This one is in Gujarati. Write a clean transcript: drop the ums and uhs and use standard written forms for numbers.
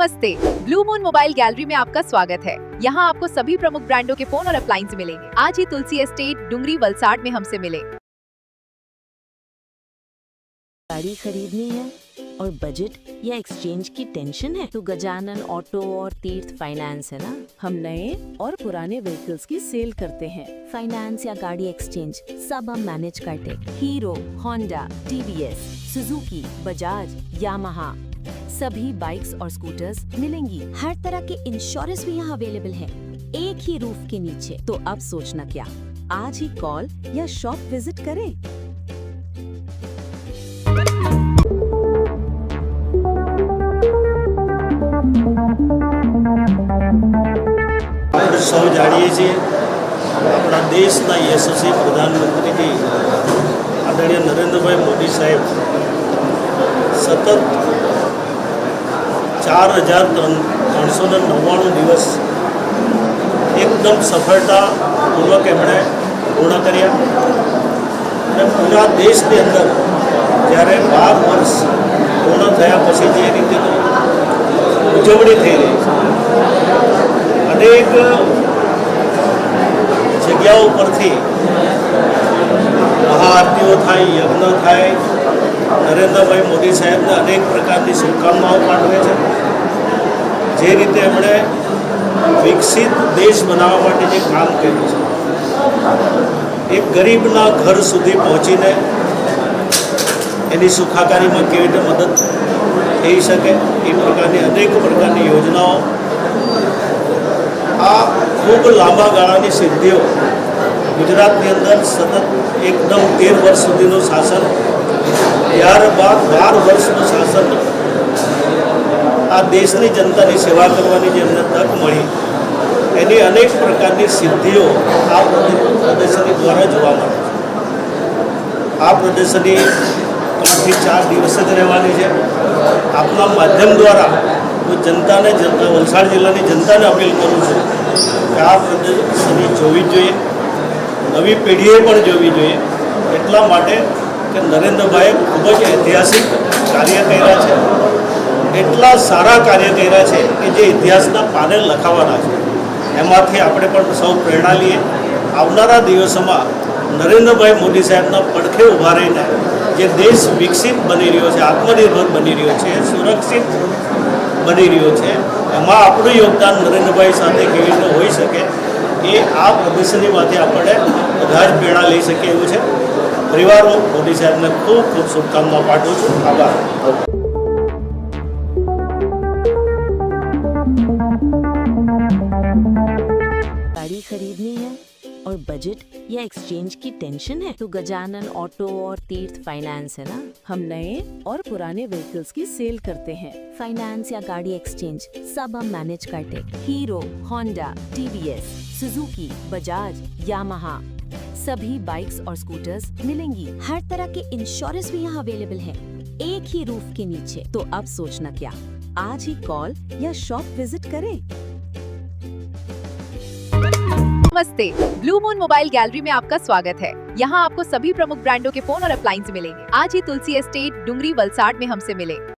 नमस्ते, ब्लू मून मोबाइल गैलरी में आपका स्वागत है। यहाँ आपको सभी प्रमुख ब्रांडों के फोन और अप्लायंस मिलेंगे। आज ही तुलसी एस्टेट डुंगरी वलसाड में हमसे मिले। गाड़ी खरीदनी है और बजट या एक्सचेंज की टेंशन है तो गजानन ऑटो और तीर्थ फाइनेंस है ना। हम नए और पुराने व्हीकल्स की सेल करते हैं। फाइनेंस या गाड़ी एक्सचेंज सब हम मैनेज करते। Hero, Honda, TVS, Suzuki, Bajaj, Yamaha सभी बाइक्स और स्कूटर्स मिलेंगी। हर तरह के इंश्योरेंस भी यहाँ अवेलेबल है, एक ही रूफ के नीचे। तो अब सोचना क्या, आज ही कॉल या शॉप विजिट करें। સૌ જાણીએ છીએ આપણા દેશના યશસ્વી પ્રધાનમંત્રીજી આદરણીય નરેન્દ્રભાઈ મોદી સાહેબ સતત 4,399 દિવસ એકદમ સફળતાપૂર્વક એમણે પૂર્ણ કર્યા અને પૂરા દેશની અંદર જ્યારે 12 વર્ષ પૂર્ણ થયા પછી જે રીતે ઉજવણી થઈ રહી છે, અનેક જગ્યાઓ પરથી મહાઆરતીઓ થાય, યજ્ઞ થાય, નરેન્દ્રભાઈ મોદી સાહેબને અનેક પ્રકારની શુભકામનાઓ પાઠવે છે। જે રીતે એમણે વિકસિત દેશ બનાવવા માટે જે કામ કર્યું છે, એક ગરીબના ઘર સુધી પહોંચીને એની સુખાકારીમાં કેવી રીતે મદદ થઈ શકે એ પ્રકારની અનેક પ્રકારની યોજનાઓ, આ ખૂબ લાંબા ગાળાની સિદ્ધિઓ ગુજરાતની અંદર સતત એકદમ 13 વર્ષ સુધીનું શાસન, ત્યારબાદ 12 વર્ષનું શાસન, આ દેશની જનતાની સેવા કરવાની જે એમને તક મળી, એની અનેક પ્રકારની સિદ્ધિઓ આ પ્રદર્શની દ્વારા જોવા મળે છે। આ પ્રદર્શની 3 થી 4 દિવસ જ રહેવાની છે। આપના માધ્યમ દ્વારા હું જનતાને વલસાડ જિલ્લાની જનતાને અપીલ કરું છું કે આ પ્રદર્શની જોવી જ જોઈએ, નવી પેઢીએ પણ જોવી જોઈએ। એટલા માટે કે નરેન્દ્રભાઈએ ખૂબ જ ઐતિહાસિક કાર્ય કર્યા છે, એટલા સારા કાર્ય કર્યા છે કે જે ઇતિહાસના પાને લખાવાના છે। એમાંથી આપણે પણ સૌ પ્રેરણા લઈએ। આવનારા દિવસોમાં નરેન્દ્રભાઈ મોદી સાહેબના પડખે ઊભા રહીને જે દેશ વિકસિત બની રહ્યો છે, આત્મનિર્ભર બની રહ્યો છે, સુરક્ષિત બની રહ્યો છે, એમાં આપણું યોગદાન નરેન્દ્રભાઈ સાથે કેવી રીતે હોઈ શકે એ આ પ્રદર્શનીમાંથી આપણે બધા જ પ્રેરણા લઈ શકીએ એવું છે। ફરીવાર હું મોદી સાહેબને ખૂબ ખૂબ શુભકામનાઓ પાઠવું છું। આભાર। गाड़ी खरीदनी है और बजट या एक्सचेंज की टेंशन है तो गजानन ऑटो और तीर्थ फाइनेंस है ना। हम नए और पुराने व्हीकल्स की सेल करते हैं। फाइनेंस या गाड़ी एक्सचेंज सब हम मैनेज करते। Hero, Honda, TVS, Suzuki, Bajaj, Yamaha सभी बाइक्स और स्कूटर्स मिलेंगी। हर तरह के इंश्योरेंस भी यहाँ अवेलेबल है, एक ही रूफ के नीचे। तो अब सोचना क्या, आज ही कॉल या शॉप विजिट करें। नमस्ते, ब्लू मून मोबाइल गैलरी में आपका स्वागत है। यहाँ आपको सभी प्रमुख ब्रांडों के फोन और अप्लायंस मिलेंगे। आज ही तुलसी एस्टेट डुंगरी वलसाड में हमसे मिले।